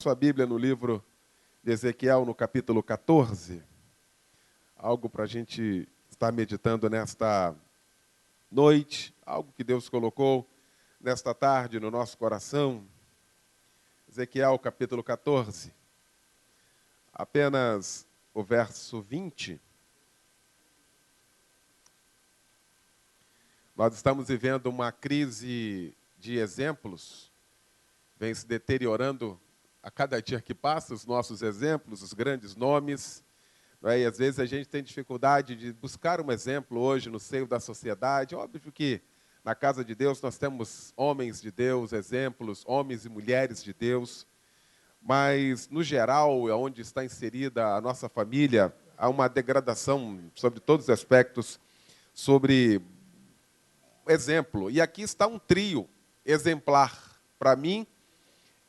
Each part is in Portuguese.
Sua Bíblia no livro de Ezequiel, no capítulo 14, algo para a gente estar meditando nesta noite, algo que Deus colocou nesta tarde no nosso coração. Ezequiel, capítulo 14, apenas o verso 20. Nós estamos vivendo uma crise de exemplos, vem se deteriorando a cada dia que passa, os nossos exemplos, os grandes nomes, não é? E às vezes a gente tem dificuldade de buscar um exemplo hoje no seio da sociedade. Óbvio que na casa de Deus nós temos homens de Deus, exemplos, homens e mulheres de Deus, mas no geral, onde está inserida a nossa família, há uma degradação sobre todos os aspectos, sobre exemplo. E aqui está um trio exemplar para mim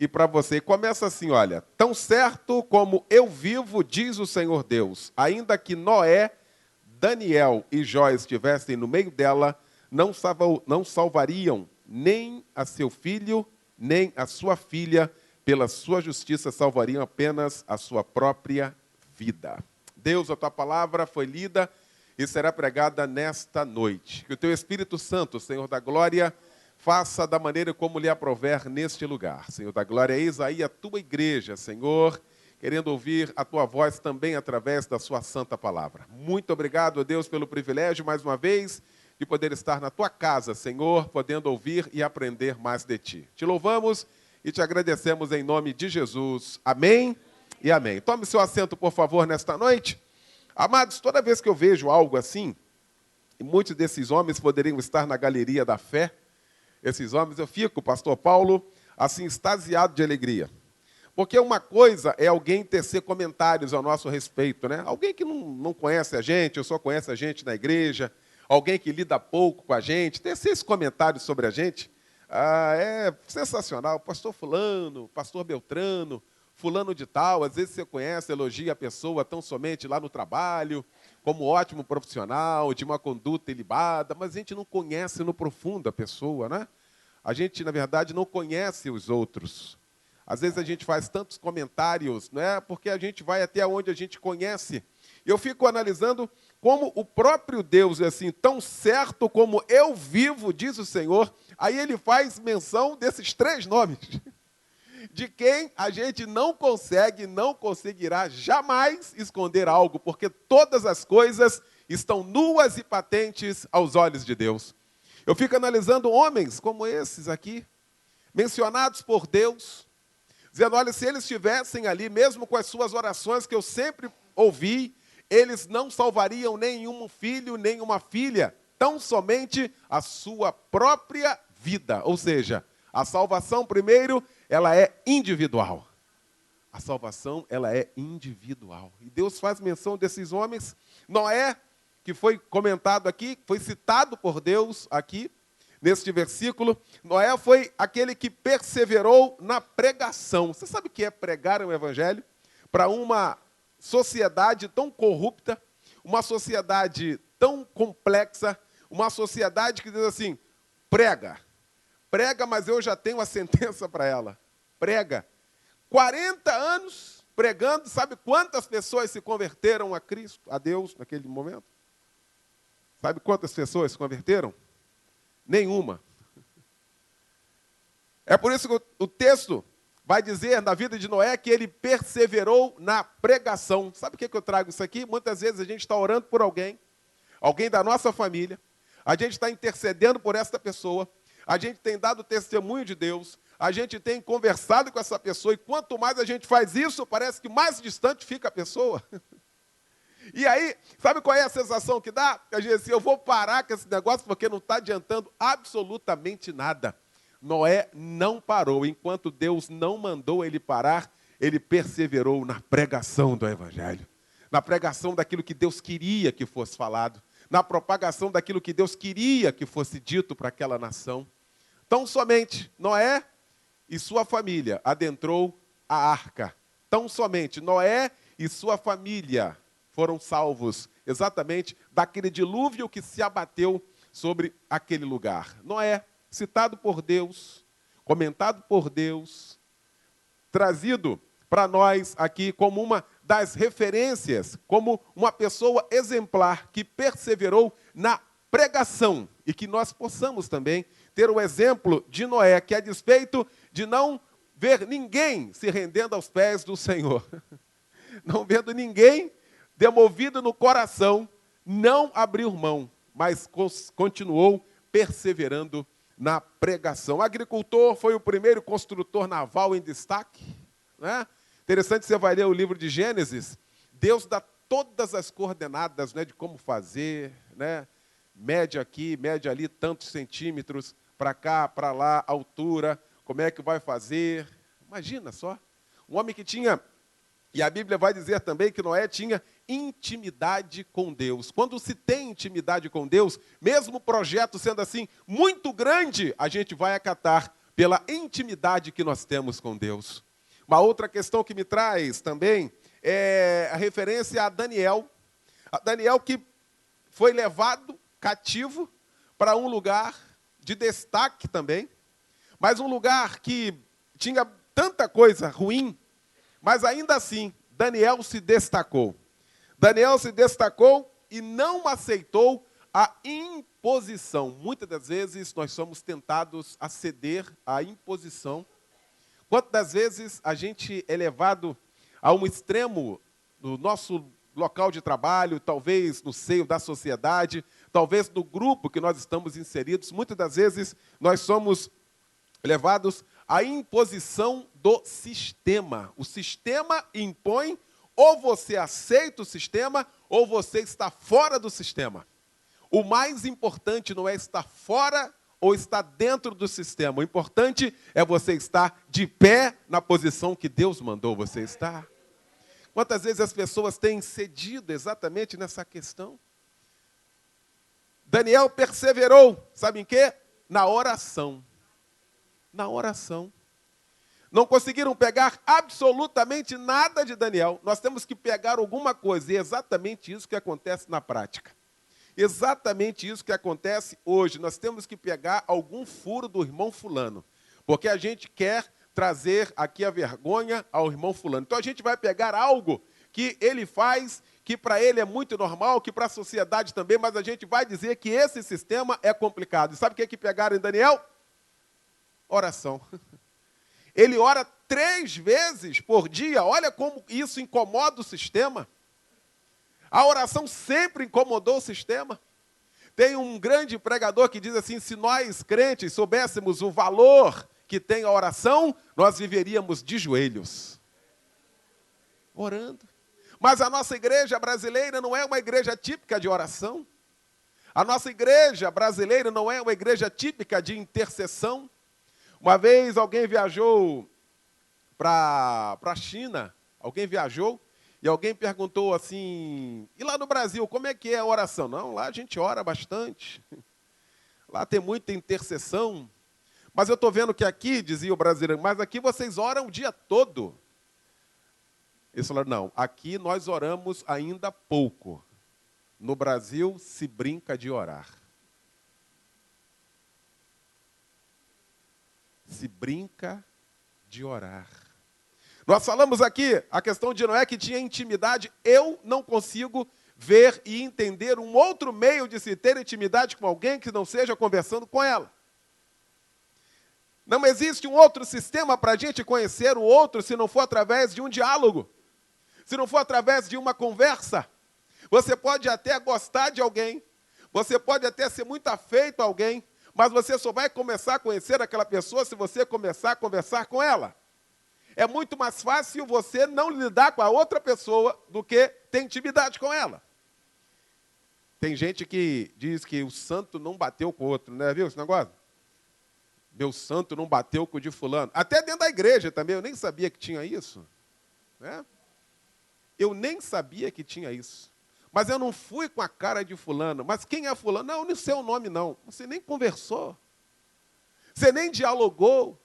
e para você. Começa assim, olha: tão certo como eu vivo, diz o Senhor Deus, ainda que Noé, Daniel e Jó estivessem no meio dela, não salvariam nem a seu filho, nem a sua filha, pela sua justiça salvariam apenas a sua própria vida. Deus, a tua palavra foi lida e será pregada nesta noite. Que o teu Espírito Santo, Senhor da glória, faça da maneira como lhe aprouver neste lugar. Senhor da glória, eis aí a tua igreja, Senhor, querendo ouvir a tua voz também através da sua santa palavra. Muito obrigado, Deus, pelo privilégio, mais uma vez, de poder estar na tua casa, Senhor, podendo ouvir e aprender mais de ti. Te louvamos e te agradecemos em nome de Jesus. Amém e amém. Tome seu assento, por favor, nesta noite. Amados, toda vez que eu vejo algo assim, e muitos desses homens poderiam estar na galeria da fé, esses homens, eu fico, pastor Paulo, assim, extasiado de alegria. Porque uma coisa é alguém tecer comentários ao nosso respeito, né? Alguém que não conhece a gente, ou só conhece a gente na igreja, alguém que lida pouco com a gente, tecer esses comentários sobre a gente, é sensacional. Pastor fulano, pastor Beltrano, fulano de tal, às vezes você conhece, elogia a pessoa tão somente lá no trabalho, como ótimo profissional, de uma conduta ilibada, mas a gente não conhece no profundo a pessoa, né? A gente, na verdade, não conhece os outros. Às vezes a gente faz tantos comentários, né? Porque a gente vai até onde a gente conhece. Eu fico analisando como o próprio Deus é assim, tão certo como eu vivo, diz o Senhor. Aí ele faz menção desses três nomes, de quem a gente não consegue, não conseguirá jamais esconder algo, porque todas as coisas estão nuas e patentes aos olhos de Deus. Eu fico analisando homens como esses aqui, mencionados por Deus, dizendo, olha, se eles estivessem ali, mesmo com as suas orações que eu sempre ouvi, eles não salvariam nenhum filho, nenhuma filha, tão somente a sua própria vida. Ou seja, a salvação, primeiro, ela é individual. A salvação, ela é individual. E Deus faz menção desses homens. Noé, que foi comentado aqui, foi citado por Deus aqui, neste versículo. Noé foi aquele que perseverou na pregação. Você sabe o que é pregar o evangelho? Para uma sociedade tão corrupta, uma sociedade tão complexa, uma sociedade que diz assim, prega, mas eu já tenho a sentença para ela. Prega. 40 anos pregando, sabe quantas pessoas se converteram a Cristo, a Deus, naquele momento? Sabe quantas pessoas se converteram? Nenhuma. É por isso que o texto vai dizer na vida de Noé que ele perseverou na pregação. Sabe o que eu trago isso aqui? Muitas vezes a gente está orando por alguém da nossa família, a gente está intercedendo por esta pessoa, a gente tem dado testemunho de Deus, a gente tem conversado com essa pessoa, e quanto mais a gente faz isso, parece que mais distante fica a pessoa. E aí, sabe qual é a sensação que dá? A gente diz assim, eu vou parar com esse negócio porque não está adiantando absolutamente nada. Noé não parou. Enquanto Deus não mandou ele parar, ele perseverou na pregação do evangelho. Na pregação daquilo que Deus queria que fosse falado. Na propagação daquilo que Deus queria que fosse dito para aquela nação. Tão somente Noé e sua família adentrou a arca. Tão somente Noé e sua família foram salvos exatamente daquele dilúvio que se abateu sobre aquele lugar. Noé, citado por Deus, comentado por Deus, trazido para nós aqui como uma das referências, como uma pessoa exemplar que perseverou na pregação e que nós possamos também ter o exemplo de Noé, que a despeito de não ver ninguém se rendendo aos pés do Senhor, não vendo ninguém demovido no coração, não abriu mão, mas continuou perseverando na pregação. O agricultor foi o primeiro construtor naval em destaque, né? Interessante, você vai ler o livro de Gênesis, Deus dá todas as coordenadas, né, de como fazer, né? Mede aqui, mede ali, tantos centímetros, para cá, para lá, altura, como é que vai fazer. Imagina só, um homem que tinha, e a Bíblia vai dizer também que Noé tinha intimidade com Deus. Quando se tem intimidade com Deus, mesmo o projeto sendo assim muito grande, a gente vai acatar pela intimidade que nós temos com Deus. Uma outra questão que me traz também é a referência a Daniel. A Daniel que foi levado cativo para um lugar de destaque também, mas um lugar que tinha tanta coisa ruim, mas ainda assim, Daniel se destacou. Daniel se destacou e não aceitou a imposição. Muitas das vezes nós somos tentados a ceder à imposição. Quantas vezes a gente é levado a um extremo no nosso local de trabalho, talvez no seio da sociedade, talvez no grupo que nós estamos inseridos, muitas das vezes nós somos levados à imposição do sistema. O sistema impõe, ou você aceita o sistema, ou você está fora do sistema. O mais importante não é estar fora ou estar dentro do sistema. O importante é você estar de pé na posição que Deus mandou você estar. Quantas vezes as pessoas têm cedido exatamente nessa questão? Daniel perseverou, sabe em quê? Na oração. Na oração. Não conseguiram pegar absolutamente nada de Daniel. Nós temos que pegar alguma coisa, e é exatamente isso que acontece na prática. Exatamente isso que acontece hoje. Nós temos que pegar algum furo do irmão fulano, porque a gente quer trazer aqui a vergonha ao irmão fulano. Então a gente vai pegar algo que ele faz, que para ele é muito normal, que para a sociedade também, mas a gente vai dizer que esse sistema é complicado. E sabe o que pegaram em Daniel? Oração. Ele ora 3 vezes por dia. Olha como isso incomoda o sistema. A oração sempre incomodou o sistema. Tem um grande pregador que diz assim, se nós crentes soubéssemos o valor que tem a oração, nós viveríamos de joelhos, orando. Mas a nossa igreja brasileira não é uma igreja típica de oração. A nossa igreja brasileira não é uma igreja típica de intercessão. Uma vez alguém viajou para a China, alguém viajou, e alguém perguntou assim, e lá no Brasil, como é que é a oração? Não, lá a gente ora bastante. Lá tem muita intercessão. Mas eu estou vendo que aqui, dizia o brasileiro, mas aqui vocês oram o dia todo. Eles falaram, não, aqui nós oramos ainda pouco. No Brasil se brinca de orar. Se brinca de orar. Nós falamos aqui a questão de Noé que tinha intimidade. Eu não consigo ver e entender um outro meio de se ter intimidade com alguém que não seja conversando com ela. Não existe um outro sistema para a gente conhecer o outro se não for através de um diálogo, se não for através de uma conversa. Você pode até gostar de alguém, você pode até ser muito afeito a alguém, mas você só vai começar a conhecer aquela pessoa se você começar a conversar com ela. É muito mais fácil você não lidar com a outra pessoa do que ter intimidade com ela. Tem gente que diz que o santo não bateu com o outro, né? Viu esse negócio? Meu santo não bateu com o de fulano. Até dentro da igreja também, eu nem sabia que tinha isso. Né? Eu nem sabia que tinha isso. Mas eu não fui com a cara de fulano. Mas quem é fulano? Não, não sei o nome, não. Você nem conversou. Você nem dialogou.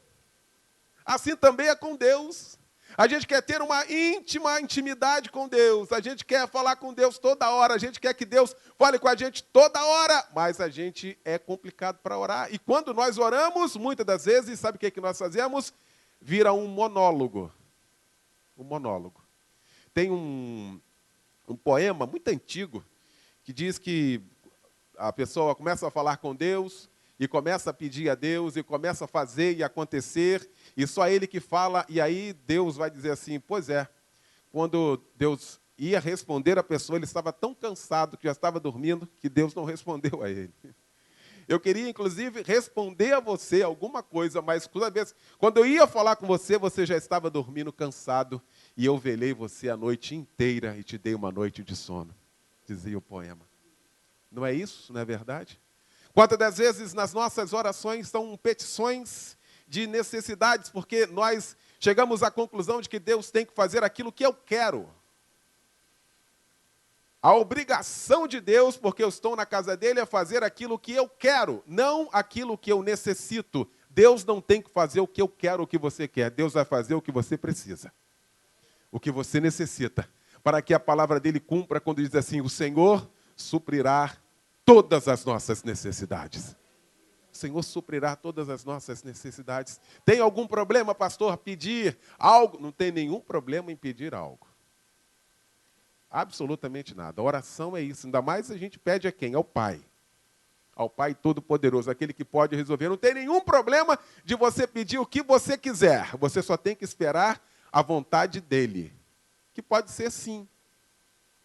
Assim também é com Deus. A gente quer ter uma íntima intimidade com Deus. A gente quer falar com Deus toda hora. A gente quer que Deus fale com a gente toda hora. Mas a gente é complicado para orar. E quando nós oramos, muitas das vezes, sabe o que nós fazemos? vira um monólogo. Um monólogo. Tem um poema muito antigo que diz que a pessoa começa a falar com Deus e começa a pedir a Deus e começa a fazer e acontecer e só ele que fala, e aí Deus vai dizer assim, pois é, quando Deus ia responder a pessoa, ele estava tão cansado que já estava dormindo que Deus não respondeu a ele. Eu queria, inclusive, responder a você alguma coisa, mas toda vez, quando eu ia falar com você, você já estava dormindo, cansado, e eu velei você a noite inteira e te dei uma noite de sono, dizia o poema. Não é isso, não é verdade? Quantas das vezes nas nossas orações são petições de necessidades, porque nós chegamos à conclusão de que Deus tem que fazer aquilo que eu quero. A obrigação de Deus, porque eu estou na casa dele, é fazer aquilo que eu quero, não aquilo que eu necessito. Deus não tem que fazer o que eu quero, o que você quer. Deus vai fazer o que você precisa, o que você necessita, para que a palavra dele cumpra quando diz assim, o Senhor suprirá todas as nossas necessidades. O Senhor suprirá todas as nossas necessidades. Tem algum problema, pastor, pedir algo? Não tem nenhum problema em pedir algo. Absolutamente nada. A oração é isso. Ainda mais a gente pede a quem? Ao Pai. Ao Pai Todo-Poderoso, aquele que pode resolver. Não tem nenhum problema de você pedir o que você quiser. Você só tem que esperar a vontade dele. Que pode ser sim.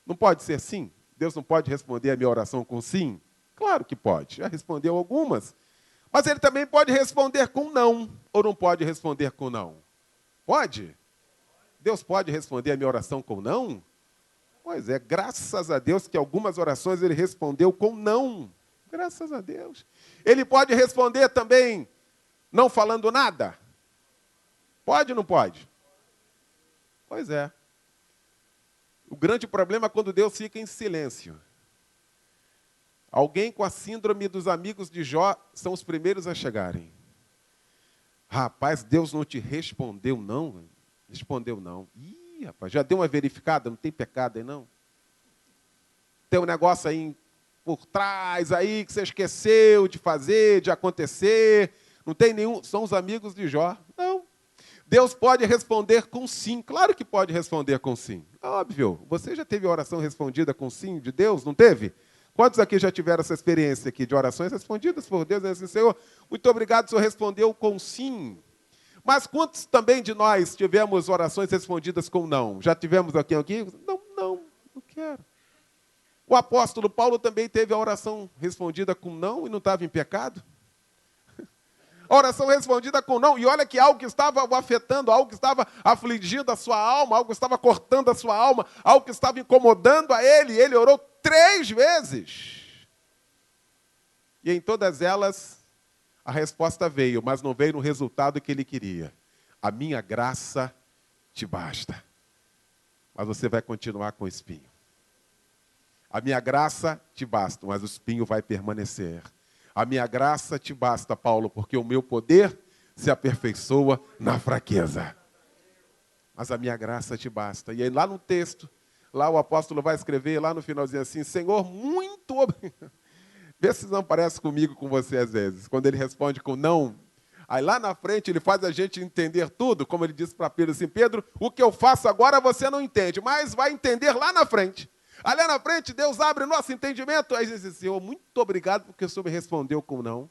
Não pode ser sim? Deus não pode responder a minha oração com sim? Claro que pode. Já respondeu algumas. Mas ele também pode responder com não. Ou não pode responder com não? Pode? Deus pode responder a minha oração com não? Pois é, graças a Deus que algumas orações ele respondeu com não. Graças a Deus. Ele pode responder também não falando nada? Pode ou não pode? Pois é. O grande problema é quando Deus fica em silêncio. Alguém com a síndrome dos amigos de Jó são os primeiros a chegarem. Rapaz, Deus não te respondeu não? Respondeu não. Ih, rapaz, já deu uma verificada? Não tem pecado aí não? Tem um negócio aí por trás aí que você esqueceu de fazer, de acontecer. Não tem nenhum. São os amigos de Jó. Não. Deus pode responder com sim. Claro que pode responder com sim. Óbvio. Você já teve oração respondida com sim de Deus? Não teve? Quantos aqui já tiveram essa experiência aqui de orações respondidas por Deus? Assim, Senhor, muito obrigado, o Senhor respondeu com sim. Mas quantos também de nós tivemos orações respondidas com não? Já tivemos aqui? Não quero. O apóstolo Paulo também teve a oração respondida com não e não estava em pecado? A oração respondida com não, e olha que algo que estava o afetando, algo que estava afligindo a sua alma, algo que estava cortando a sua alma, algo que estava incomodando a ele, e ele orou 3 vezes. E em todas elas, a resposta veio, mas não veio no resultado que ele queria. A minha graça te basta. Mas você vai continuar com o espinho. A minha graça te basta, mas o espinho vai permanecer. A minha graça te basta, Paulo, porque o meu poder se aperfeiçoa na fraqueza. Mas a minha graça te basta. E aí lá no texto, lá o apóstolo vai escrever, lá no finalzinho assim, Senhor, muito obrigado. Vê se não parece comigo, com você às vezes. Quando ele responde com não, aí lá na frente ele faz a gente entender tudo, como ele disse para Pedro assim, Pedro, o que eu faço agora você não entende, mas vai entender lá na frente. Ali na frente, Deus abre o nosso entendimento. Aí diz assim, Senhor, muito obrigado porque o Senhor me respondeu com não.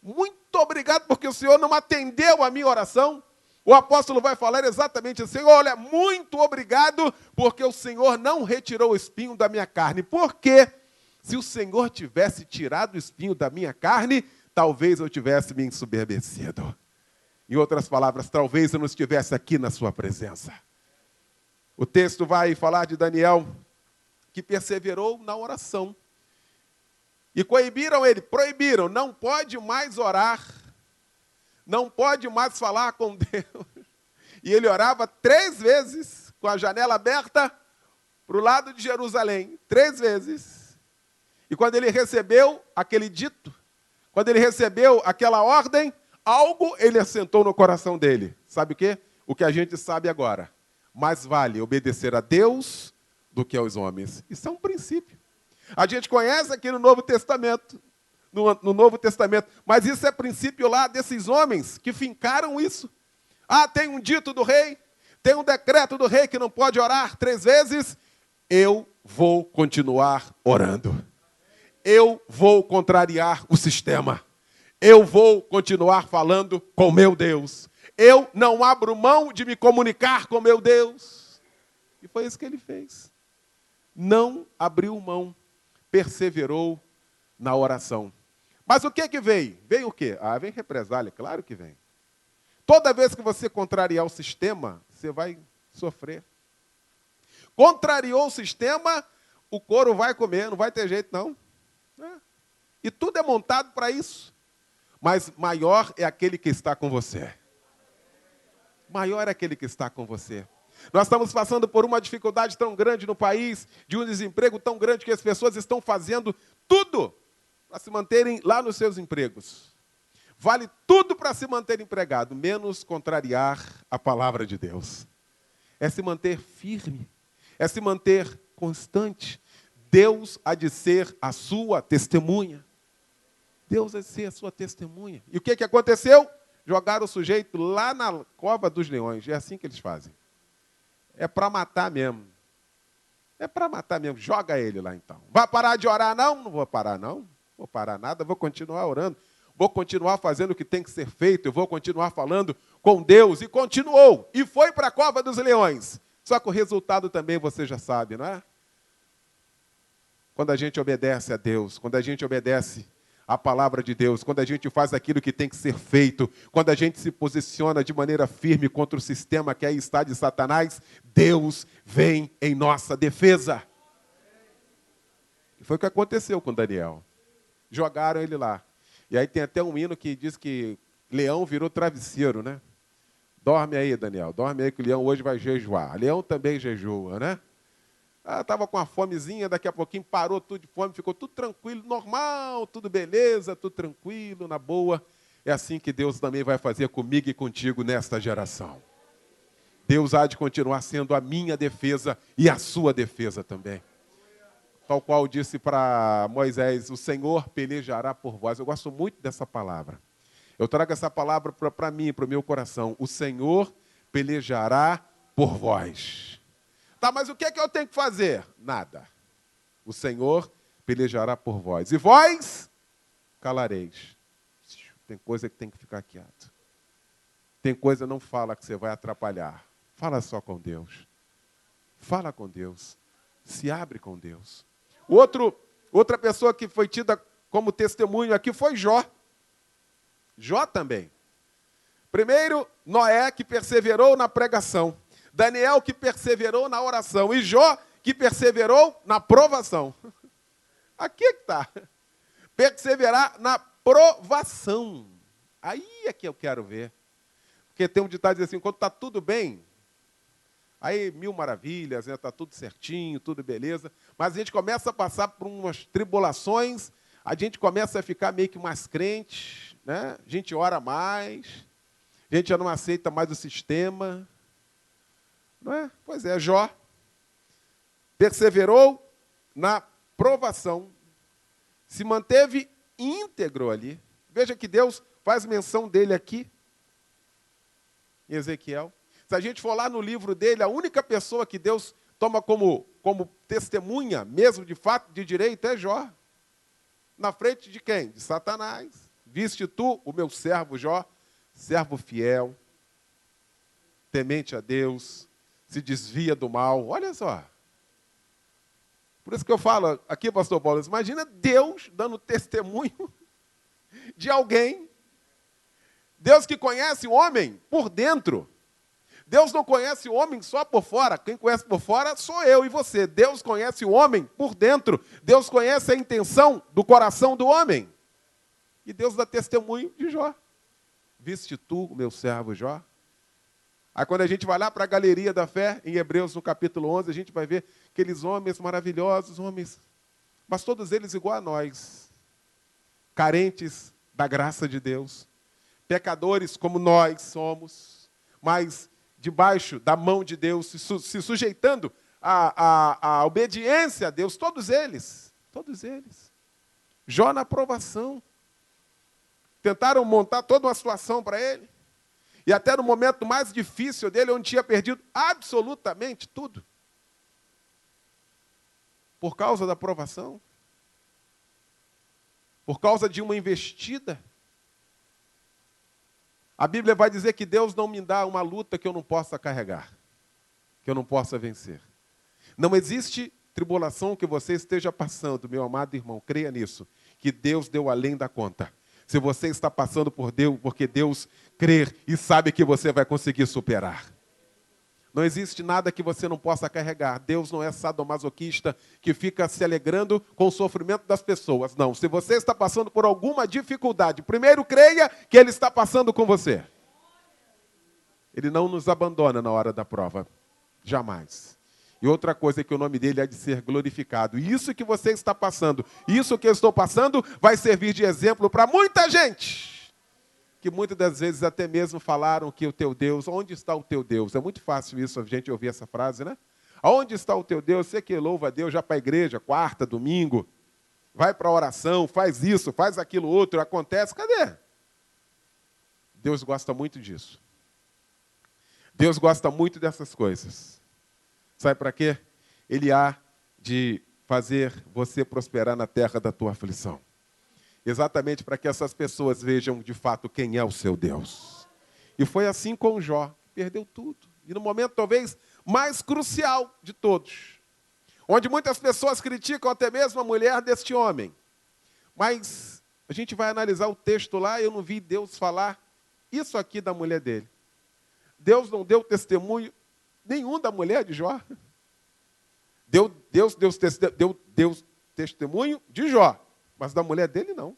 Muito obrigado porque o Senhor não atendeu a minha oração. O apóstolo vai falar exatamente assim, olha, muito obrigado porque o Senhor não retirou o espinho da minha carne. Porque se o Senhor tivesse tirado o espinho da minha carne, talvez eu tivesse me ensoberbecido. Em outras palavras, talvez eu não estivesse aqui na sua presença. O texto vai falar de Daniel, que perseverou na oração. E coibiram ele, proibiram, não pode mais orar, não pode mais falar com Deus. E ele orava 3 vezes, com a janela aberta para o lado de Jerusalém, 3 vezes. E quando ele recebeu aquele dito, quando ele recebeu aquela ordem, algo ele assentou no coração dele. Sabe o quê? O que a gente sabe agora. Mais vale obedecer a Deus do que aos homens. Isso é um princípio. A gente conhece aqui no Novo Testamento, no Novo Testamento, mas isso é princípio lá desses homens que fincaram isso. Ah, tem um dito do rei, tem um decreto do rei que não pode orar 3 vezes. Eu vou continuar orando. Eu vou contrariar o sistema. Eu vou continuar falando com meu Deus. Eu não abro mão de me comunicar com meu Deus. E foi isso que ele fez. Não abriu mão, perseverou na oração. Mas o que veio? Veio o quê? Ah, vem represália, claro que vem. Toda vez que você contrariar o sistema, você vai sofrer. Contrariou o sistema, o couro vai comer, não vai ter jeito não. E tudo é montado para isso. Mas maior é aquele que está com você. Maior é aquele que está com você. Nós estamos passando por uma dificuldade tão grande no país, de um desemprego tão grande que as pessoas estão fazendo tudo para se manterem lá nos seus empregos. Vale tudo para se manter empregado, menos contrariar a palavra de Deus. É se manter firme, é se manter constante. Deus há de ser a sua testemunha. Deus há de ser a sua testemunha. E o que aconteceu? Jogaram o sujeito lá na cova dos leões. É assim que eles fazem. É para matar mesmo. É para matar mesmo. Joga ele lá então. Vai parar de orar não? Não vou parar não. Não vou parar nada, vou continuar orando. Vou continuar fazendo o que tem que ser feito. Eu vou continuar falando com Deus. E continuou. E foi para a cova dos leões. Só que o resultado também você já sabe, não é? Quando a gente obedece a Deus, quando a gente obedece a palavra de Deus, quando a gente faz aquilo que tem que ser feito, quando a gente se posiciona de maneira firme contra o sistema que aí está de Satanás, Deus vem em nossa defesa. E foi o que aconteceu com Daniel. Jogaram ele lá. E aí tem até um hino que diz que leão virou travesseiro, né? Dorme aí, Daniel, dorme aí que o leão hoje vai jejuar. Leão também jejua, né? Estava com uma fomezinha, daqui a pouquinho parou tudo de fome, ficou tudo tranquilo, normal, tudo beleza, tudo tranquilo, na boa. É assim que Deus também vai fazer comigo e contigo nesta geração. Deus há de continuar sendo a minha defesa e a sua defesa também. Tal qual disse para Moisés, o Senhor pelejará por vós. Eu gosto muito dessa palavra. Eu trago essa palavra para mim, para o meu coração. O Senhor pelejará por vós. Tá, mas o que é que eu tenho que fazer? Nada. O Senhor pelejará por vós. E vós calareis. Tem coisa que tem que ficar quieto. Tem coisa, não fala que você vai atrapalhar. Fala só com Deus. Fala com Deus. Se abre com Deus. Outra pessoa que foi tida como testemunho aqui foi Jó. Jó também. Primeiro, Noé, que perseverou na pregação. Daniel, que perseverou na oração. E Jó, que perseverou na provação. Aqui é que está. Perseverar na provação. Aí é que eu quero ver. Porque tem um ditado assim, quando está tudo bem, aí 1000 maravilhas, está tudo certinho, tudo beleza. Mas a gente começa a passar por umas tribulações, a gente começa a ficar meio que mais crente, né? A gente ora mais, a gente já não aceita mais o sistema. Não é? Pois é, Jó perseverou na provação, se manteve íntegro ali. Veja que Deus faz menção dele aqui, em Ezequiel. Se a gente for lá no livro dele, a única pessoa que Deus toma como testemunha, mesmo de fato, de direito, é Jó. Na frente de quem? De Satanás. Viste tu o meu servo Jó, servo fiel, temente a Deus, se desvia do mal. Olha só. Por isso que eu falo aqui, pastor Paulo, imagina Deus dando testemunho de alguém. Deus que conhece o homem por dentro. Deus não conhece o homem só por fora. Quem conhece por fora sou eu e você. Deus conhece o homem por dentro. Deus conhece a intenção do coração do homem. E Deus dá testemunho de Jó. Viste tu o meu servo Jó? Aí quando a gente vai lá para a galeria da fé, em Hebreus, no capítulo 11, a gente vai ver aqueles homens maravilhosos, homens, mas todos eles igual a nós, carentes da graça de Deus, pecadores como nós somos, mas debaixo da mão de Deus, se sujeitando à obediência a Deus, todos eles. Jó na aprovação. Tentaram montar toda uma situação para ele. E até no momento mais difícil dele, onde tinha perdido absolutamente tudo. Por causa da provação. Por causa de uma investida. A Bíblia vai dizer que Deus não me dá uma luta que eu não possa carregar. Que eu não possa vencer. Não existe tribulação que você esteja passando, meu amado irmão, creia nisso, que Deus deu além da conta. Se você está passando por Deus, porque Deus crê e sabe que você vai conseguir superar. Não existe nada que você não possa carregar. Deus não é sadomasoquista que fica se alegrando com o sofrimento das pessoas. Não, se você está passando por alguma dificuldade, primeiro creia que Ele está passando com você. Ele não nos abandona na hora da prova. Jamais. E outra coisa é que o nome dele é de ser glorificado. E isso que você está passando, isso que eu estou passando, vai servir de exemplo para muita gente. Que muitas das vezes até mesmo falaram que o teu Deus, onde está o teu Deus? É muito fácil isso, a gente ouvir essa frase, né? Aonde está o teu Deus? Você que louva a Deus, já para a igreja, quarta, domingo, vai para a oração, faz isso, faz aquilo outro, acontece, cadê? Deus gosta muito disso. Deus gosta muito dessas coisas. Sabe para quê? Ele há de fazer você prosperar na terra da tua aflição. Exatamente para que essas pessoas vejam de fato quem é o seu Deus. E foi assim com Jó, perdeu tudo. E no momento talvez mais crucial de todos, onde muitas pessoas criticam até mesmo a mulher deste homem. Mas a gente vai analisar o texto lá e eu não vi Deus falar isso aqui da mulher dele. Deus não deu testemunho nenhum da mulher de Jó. Deus deu testemunho de Jó, mas da mulher dele não.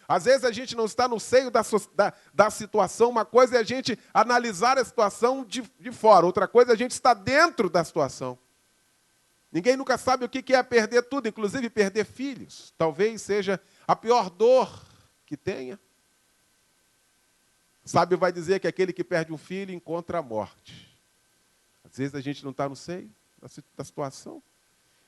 Às vezes a gente não está no seio da situação, uma coisa é a gente analisar a situação de fora, outra coisa é a gente estar dentro da situação. Ninguém nunca sabe o que é perder tudo, inclusive perder filhos. Talvez seja a pior dor que tenha. O sábio vai dizer que aquele que perde um filho encontra a morte. Às vezes a gente não está no seio da situação.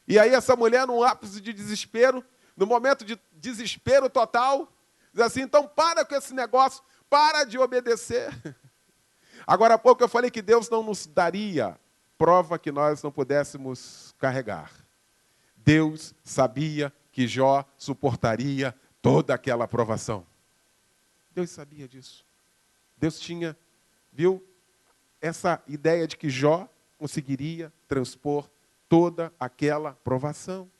E aí essa mulher, num ápice de desespero, no momento de desespero total, diz assim, então para com esse negócio, para de obedecer. Agora há pouco eu falei que Deus não nos daria prova que nós não pudéssemos carregar. Deus sabia que Jó suportaria toda aquela provação. Deus sabia disso. Deus tinha, viu, essa ideia de que Jó conseguiria transpor toda aquela provação.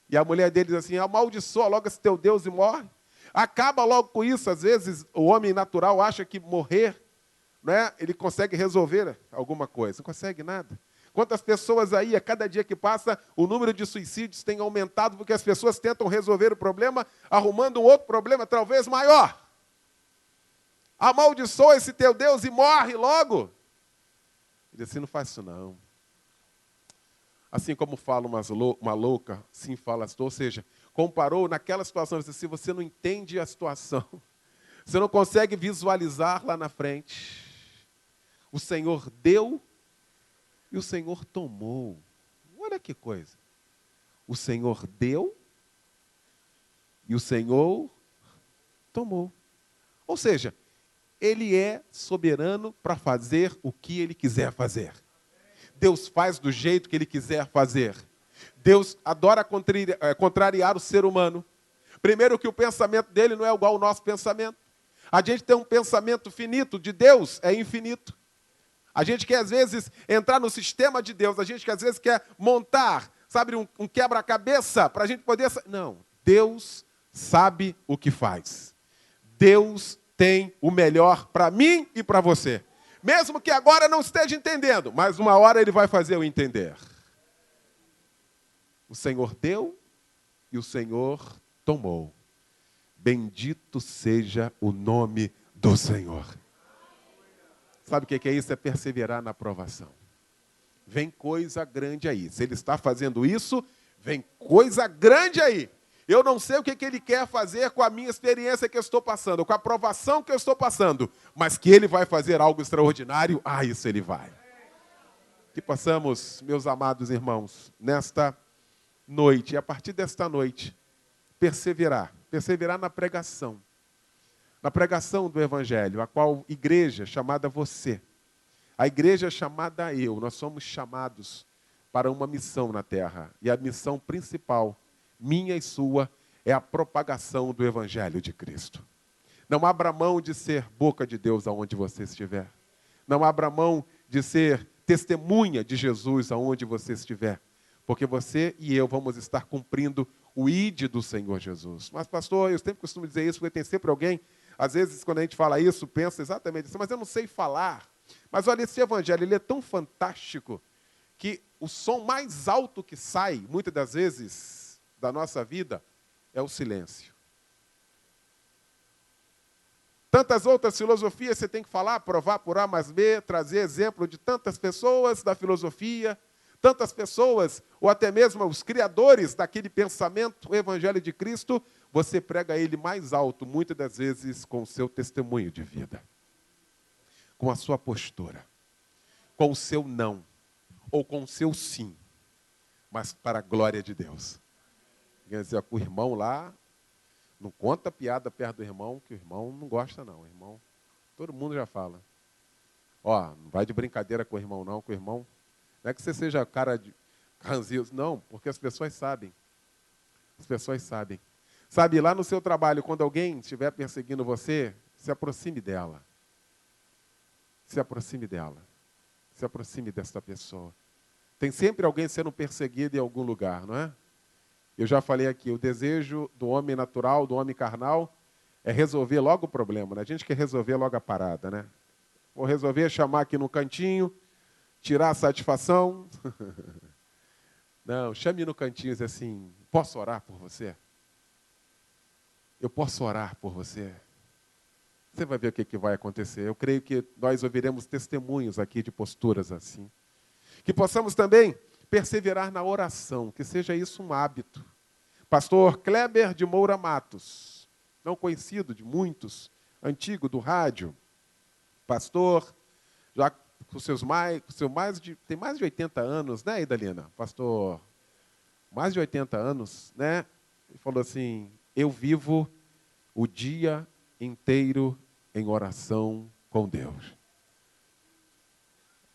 E a mulher dele diz assim, amaldiçoa logo esse teu Deus e morre. Acaba logo com isso. Às vezes o homem natural acha que morrer, né, ele consegue resolver alguma coisa. Não consegue nada. Quantas pessoas aí, a cada dia que passa, o número de suicídios tem aumentado porque as pessoas tentam resolver o problema arrumando um outro problema talvez maior. Amaldiçoa esse teu Deus e morre logo. Ele disse assim, não faz isso não. Assim como fala uma louca, sim fala, ou seja, comparou naquela situação, disse assim, você não entende a situação, você não consegue visualizar lá na frente. O Senhor deu e o Senhor tomou. Olha que coisa. O Senhor deu e o Senhor tomou. Ou seja, Ele é soberano para fazer o que Ele quiser fazer. Deus faz do jeito que Ele quiser fazer. Deus adora contrariar o ser humano. Primeiro que o pensamento dele não é igual ao nosso pensamento. A gente tem um pensamento finito, de Deus é infinito. A gente quer, às vezes, entrar no sistema de Deus. A gente, às vezes, quer montar, sabe, um quebra-cabeça para a gente poder... Não, Deus sabe o que faz. Deus tem o melhor para mim e para você. Mesmo que agora não esteja entendendo, mas uma hora Ele vai fazer eu entender. O Senhor deu e o Senhor tomou. Bendito seja o nome do Senhor. Sabe o que é isso? É perseverar na provação. Vem coisa grande aí. Se Ele está fazendo isso, vem coisa grande aí. Eu não sei o que Ele quer fazer com a minha experiência que eu estou passando, com a provação que eu estou passando, mas que Ele vai fazer algo extraordinário, isso Ele vai. Que possamos, meus amados irmãos, nesta noite, e a partir desta noite, perseverar na pregação na pregação do Evangelho, a qual igreja chamada você, a igreja chamada eu, nós somos chamados para uma missão na terra. E a missão principal, minha e sua, é a propagação do Evangelho de Cristo. Não abra mão de ser boca de Deus aonde você estiver. Não abra mão de ser testemunha de Jesus aonde você estiver. Porque você e eu vamos estar cumprindo o ID do Senhor Jesus. Mas, pastor, eu sempre costumo dizer isso, porque tem sempre alguém, às vezes, quando a gente fala isso, pensa exatamente isso, mas eu não sei falar. Mas olha, esse evangelho, ele é tão fantástico que o som mais alto que sai, muitas das vezes, da nossa vida, é o silêncio. Tantas outras filosofias você tem que falar, provar por A mais B, trazer exemplo de tantas pessoas da filosofia, tantas pessoas, ou até mesmo os criadores daquele pensamento, o Evangelho de Cristo, você prega ele mais alto, muitas das vezes com o seu testemunho de vida, com a sua postura, com o seu não, ou com o seu sim, mas para a glória de Deus. Quer dizer, com o irmão lá, não conta piada perto do irmão, que o irmão não gosta não. O irmão, todo mundo já fala. Ó, não vai de brincadeira com o irmão não, com o irmão. Não é que você seja cara de ranzinho, não, porque as pessoas sabem. As pessoas sabem. Sabe, lá no seu trabalho, quando alguém estiver perseguindo você, se aproxime dela. Se aproxime dela. Se aproxime desta pessoa. Tem sempre alguém sendo perseguido em algum lugar, não é? Eu já falei aqui, o desejo do homem natural, do homem carnal, é resolver logo o problema, né? A gente quer resolver logo a parada, né? Vou resolver chamar aqui no cantinho, tirar a satisfação. Não, chame no cantinho e diz assim, posso orar por você? Eu posso orar por você? Você vai ver o que vai acontecer. Eu creio que nós ouviremos testemunhos aqui de posturas assim. Que possamos também perseverar na oração, que seja isso um hábito. Pastor Kleber de Moura Matos, não conhecido de muitos, antigo do rádio, pastor, já com tem mais de 80 anos, né, Idalina? Pastor, mais de 80 anos, né? Ele falou assim, eu vivo o dia inteiro em oração com Deus.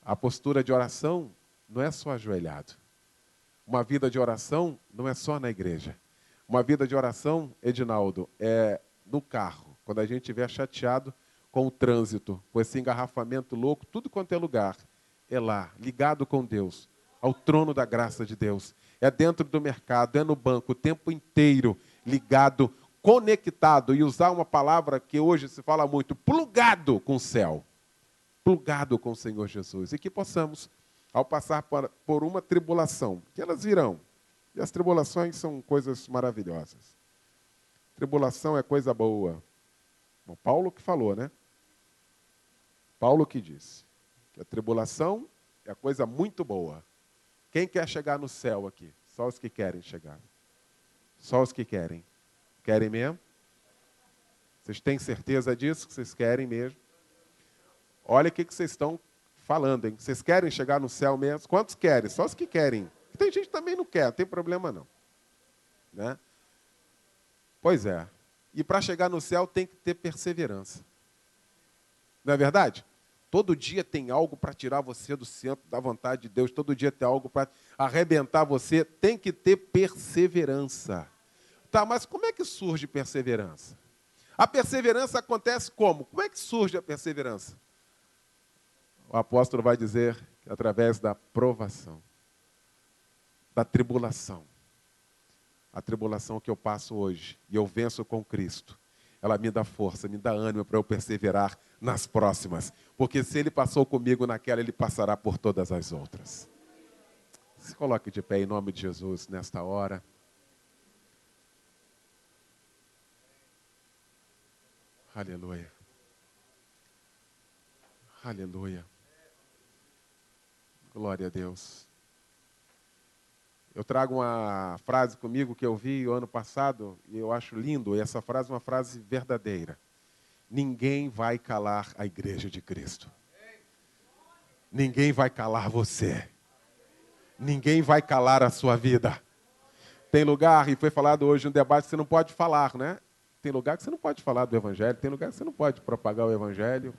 A postura de oração não é só ajoelhado. Uma vida de oração não é só na igreja. Uma vida de oração, Edinaldo, é no carro, quando a gente estiver chateado com o trânsito, com esse engarrafamento louco, tudo quanto é lugar, é lá, ligado com Deus, ao trono da graça de Deus. É dentro do mercado, é no banco, o tempo inteiro, ligado, conectado, e usar uma palavra que hoje se fala muito, plugado com o céu, plugado com o Senhor Jesus, e que possamos, ao passar por uma tribulação, que elas virão, e as tribulações são coisas maravilhosas. Tribulação é coisa boa. Bom, Paulo que falou, né? Paulo que disse que a tribulação é coisa muito boa. Quem quer chegar no céu aqui? Só os que querem chegar. Só os que querem. Querem mesmo? Vocês têm certeza disso, que vocês querem mesmo? Olha o que vocês estão falando, hein? Vocês querem chegar no céu mesmo? Quantos querem? Só os que querem. E tem gente que também não quer, não tem problema não. Né? Pois é. E para chegar no céu tem que ter perseverança. Não é verdade? Todo dia tem algo para tirar você do centro da vontade de Deus. Todo dia tem algo para arrebentar você. Tem que ter perseverança. Tá, mas como é que surge perseverança? A perseverança acontece como? Como é que surge a perseverança? O apóstolo vai dizer que através da provação, da tribulação. A tribulação que eu passo hoje e eu venço com Cristo, ela me dá força, me dá ânimo para eu perseverar nas próximas. Porque se Ele passou comigo naquela, Ele passará por todas as outras. Se coloque de pé em nome de Jesus nesta hora. Aleluia. Aleluia. Glória a Deus. Eu trago uma frase comigo que eu vi o ano passado e eu acho lindo. E essa frase é uma frase verdadeira. Ninguém vai calar a igreja de Cristo. Ninguém vai calar você. Ninguém vai calar a sua vida. Tem lugar, e foi falado hoje no debate, que você não pode falar, né? Tem lugar que você não pode falar do Evangelho, tem lugar que você não pode propagar o Evangelho.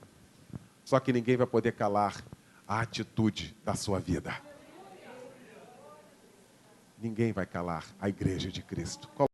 Só que ninguém vai poder calar a atitude da sua vida. Ninguém vai calar a igreja de Cristo.